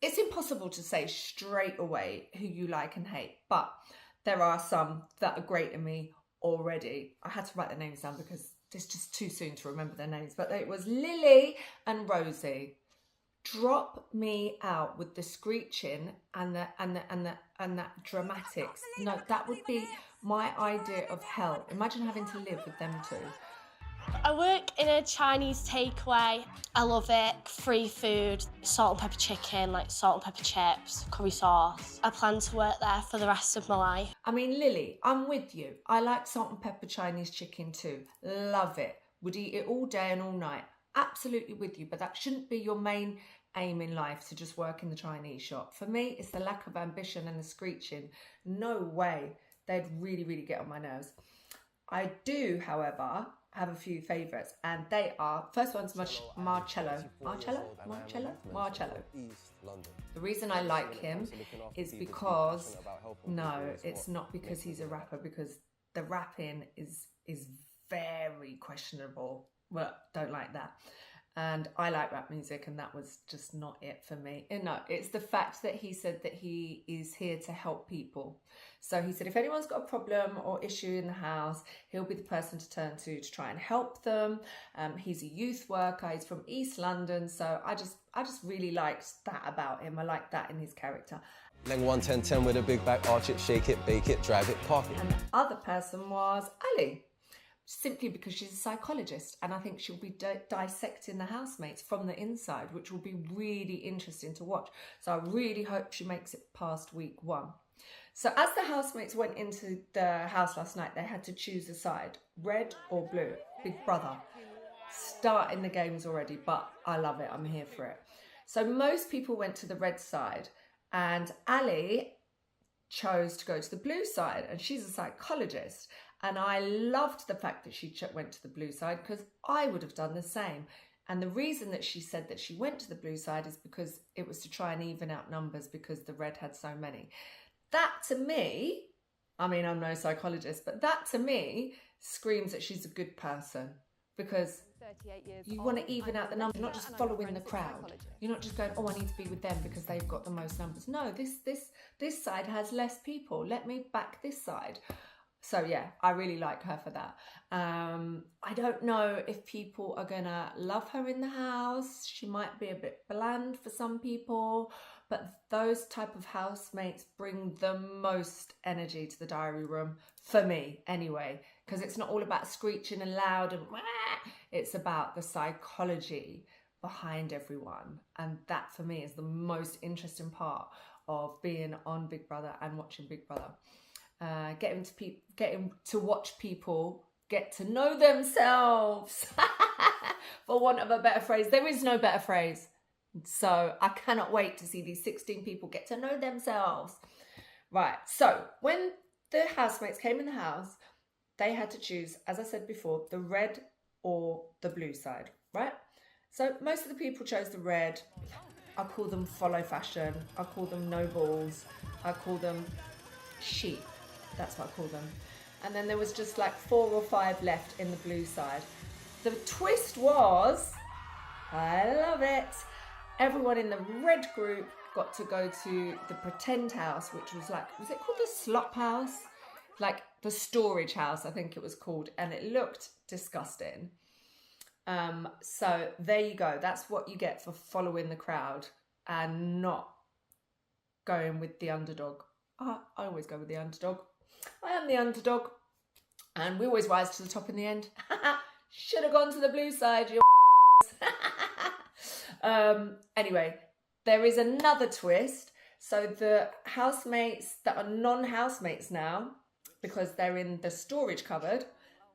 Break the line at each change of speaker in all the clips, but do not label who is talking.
it's impossible to say straight away who you like and hate, but there are some that are great to me already. I had to write their names down because it's just too soon to remember their names, but it was Lily and Rosie. Drop me out with the screeching and that dramatics. No, that would be my idea of hell. Imagine having to live with them two.
I work in a Chinese takeaway. I love it. Free food, salt and pepper chicken, like salt and pepper chips, curry sauce. I plan to work there for the rest of my life.
I mean, Lily, I'm with you. I like salt and pepper Chinese chicken too. Love it. Would eat it all day and all night. Absolutely with you, but that shouldn't be your main aim in life, to just work in the Chinese shop. For me, it's the lack of ambition and the screeching. No way. They'd really, really get on my nerves. I do, however, have a few favourites, and they are, first one's Marcello. The reason I like him is because, no, it's not because he's a rapper, because the rapping is very questionable. Well, don't like that. And I like rap music, and that was just not it for me. And no, it's the fact that he said that he is here to help people. So he said if anyone's got a problem or issue in the house, he'll be the person to turn to try and help them. He's a youth worker. He's from East London. So I just really liked that about him. I like that in his character.
Leng 11010 with a big back, arch it, shake it, bake it, drive it, park it.
And the other person was Ali. Simply because she's a psychologist, and I think she'll be dissecting the housemates from the inside, which will be really interesting to watch. So I really hope she makes it past week 1. So as the housemates went into the house last night, they had to choose a side, red or blue. Big Brother. Starting the games already, but I love it. I'm here for it. So most people went to the red side, and Ali chose to go to the blue side, and she's a psychologist. And I loved the fact that she went to the blue side, because I would have done the same. And the reason that she said that she went to the blue side is because it was to try and even out numbers, because the red had so many. That to me, I mean, I'm no psychologist, but that to me screams that she's a good person, because you want to even out the numbers. You're not just following the crowd. You're not just going, oh, I need to be with them because they've got the most numbers. No, this side has less people. Let me back this side. So yeah, I really like her for that. I don't know if people are gonna love her in the house. She might be a bit bland for some people, but those type of housemates bring the most energy to the diary room, for me anyway, because it's not all about screeching and loud and wah. It's about the psychology behind everyone. And that for me is the most interesting part of being on Big Brother and watching Big Brother. Getting to watch people get to know themselves. For want of a better phrase, there is no better phrase. So I cannot wait to see these 16 people get to know themselves. Right, so when the housemates came in the house, they had to choose, as I said before, the red or the blue side, right? So most of the people chose the red. I call them follow fashion. I call them no balls. I call them sheep. That's what I call them. And then there was just like 4 or 5 left in the blue side. The twist was, I love it, everyone in the red group got to go to the pretend house, which was like, was it called the slop house? Like the storage house, I think it was called. And it looked disgusting. So there you go. That's what you get for following the crowd and not going with the underdog. I always go with the underdog. I am the underdog, and we always rise to the top in the end. Should have gone to the blue side, you anyway, there is another twist. So the housemates that are non-housemates now, because they're in the storage cupboard,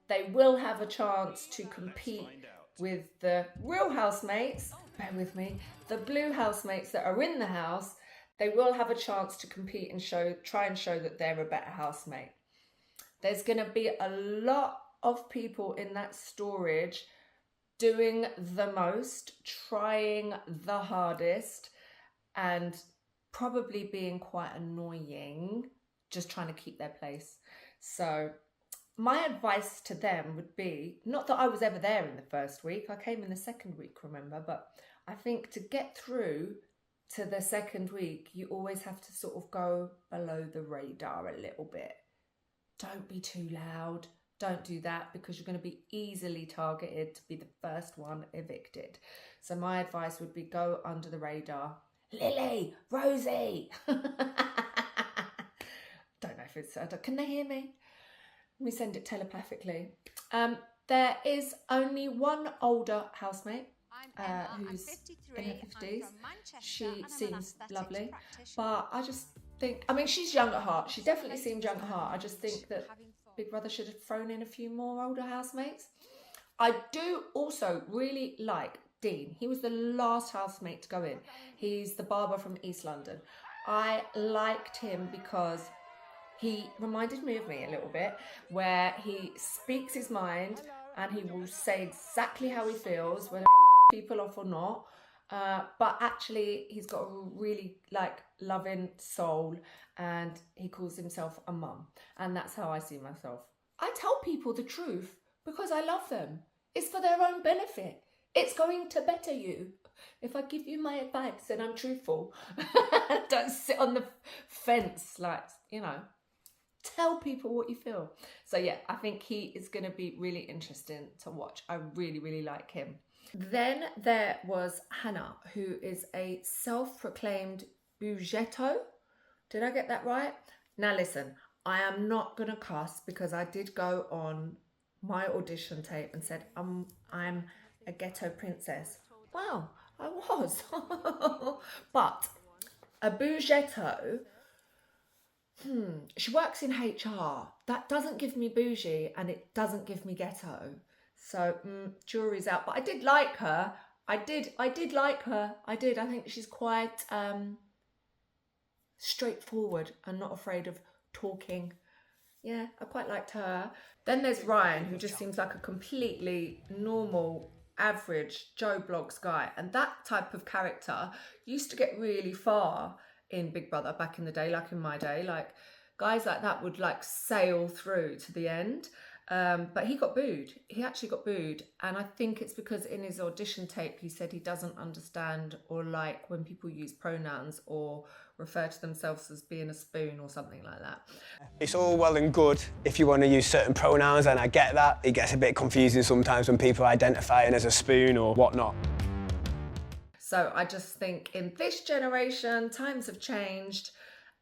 they will have a chance to compete with the real housemates. Bear with me. The blue housemates that are in the house, they will have a chance to compete and try and show that they're a better housemate. There's going to be a lot of people in that storage doing the most, trying the hardest, and probably being quite annoying, just trying to keep their place. So my advice to them would be, not that I was ever there in the first week, I came in the second week, remember, but I think to get through to the second week, you always have to sort of go below the radar a little bit. Don't be too loud. Don't do that, because you're going to be easily targeted to be the first one evicted. So my advice would be go under the radar. Lily, Rosie. Don't know if it's, can they hear me? Let me send it telepathically. There is only one older housemate who's in her 50s. She seems lovely, but I just think, I mean, she's young at heart. She definitely seems young at heart. I just think that Big Brother should have thrown in a few more older housemates. I do also really like Dean. He was the last housemate to go in. He's the barber from East London. I liked him because he reminded me of me a little bit, where he speaks his mind and he will say exactly how he feels, whether people off or not. But actually, he's got a really loving soul, and he calls himself a mum. And that's how I see myself. I tell people the truth because I love them. It's for their own benefit. It's going to better you. If I give you my advice and I'm truthful, don't sit on the fence, tell people what you feel. So yeah, I think he is going to be really interesting to watch. I really, really like him. Then there was Hannah, who is a self-proclaimed bougetto. Did I get that right? Now listen, I am not going to cuss, because I did go on my audition tape and said, I'm a ghetto princess. Wow, I was. But a bougetto, she works in HR. That doesn't give me bougie, and it doesn't give me ghetto. So jury's out. But I did like her. I did like her. I did. I think she's quite straightforward and not afraid of talking. Yeah, I quite liked her. Then there's Ryan, who just seems like a completely normal, average Joe Blogs guy. And that type of character used to get really far in Big Brother back in the day, like in my day. Guys like that would sail through to the end. But he got booed. He actually got booed. And I think it's because in his audition tape, he said he doesn't understand or like when people use pronouns or refer to themselves as being a spoon or something like that.
It's all well and good if you want to use certain pronouns, and I get that. It gets a bit confusing sometimes when people are identifying as a spoon or whatnot.
So I just think in this generation, times have changed.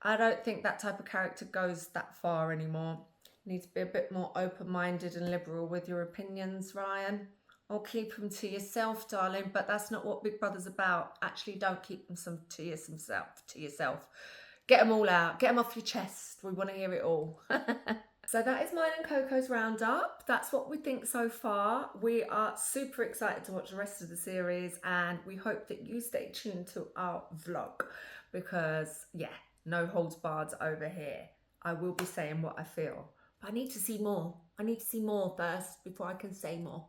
I don't think that type of character goes that far anymore. You need to be a bit more open-minded and liberal with your opinions, Ryan. Or keep them to yourself, darling, but that's not what Big Brother's about. Actually, don't keep them to yourself. Get them all out. Get them off your chest. We want to hear it all. So that is mine and Coco's roundup. That's what we think so far. We are super excited to watch the rest of the series, and we hope that you stay tuned to our vlog, because, yeah, no holds barred over here. I will be saying what I feel. But I need to see more. I need to see more first before I can say more.